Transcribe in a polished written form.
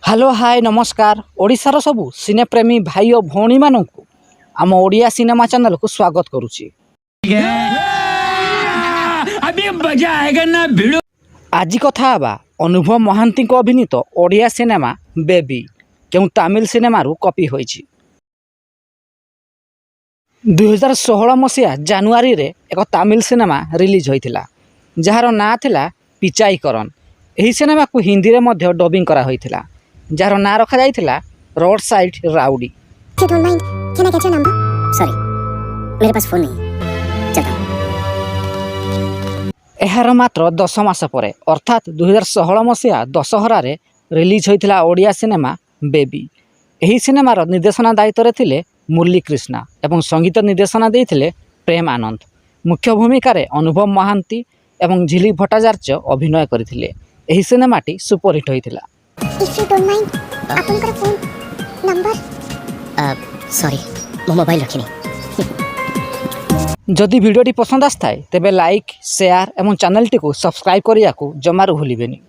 Hello hi नमस्कार ओडिशार सबु सिनेप्रेमी भाई और भौणी मानू आम ओडिया सिनेमा चैनल को स्वागत करुच्ची। आज कथा हवा अनुभव महांती अभिनीत ओडिया सिनेमा बेबी क्यों तमिल सिनेमा कॉपी होईची। 2016 मसीहा जानुआरी रे एक तमिल सिनेमा रिलीज होइथिला जार ना थिला पिचाईकरण। एही सिनेमा को हिंदी रे मध्य डबिंग करा होइथिला जार ना रखा जाइथिला रोड साइड राउडी। एहार मात्र 10 मास परे अर्थात 2016 मसीहा दशहरा रे रिलीज होइथिला ओडिया सिनेमा बेबी। एही सिनेमार निर्देशना दायित्व रे थिले मुरली कृष्णा एवं संगीत निर्देशना देइथिले प्रेम आनंद। मुख्य भूमिका रे अनुभव महांती एवं झिली भट्टाचार्य अभिनय करथिले। एही सिनेमाटी सुपरहिट होइथिला। If you don't mind, आपनकर फोन नंबर सॉरी मो मोबाइल रखिनी। जदि वीडियोटी पसंद आसथाए तेबे लाइक शेयर एवं चैनल टी को सब्सक्राइब करिया को जमारू भूलिबेनी।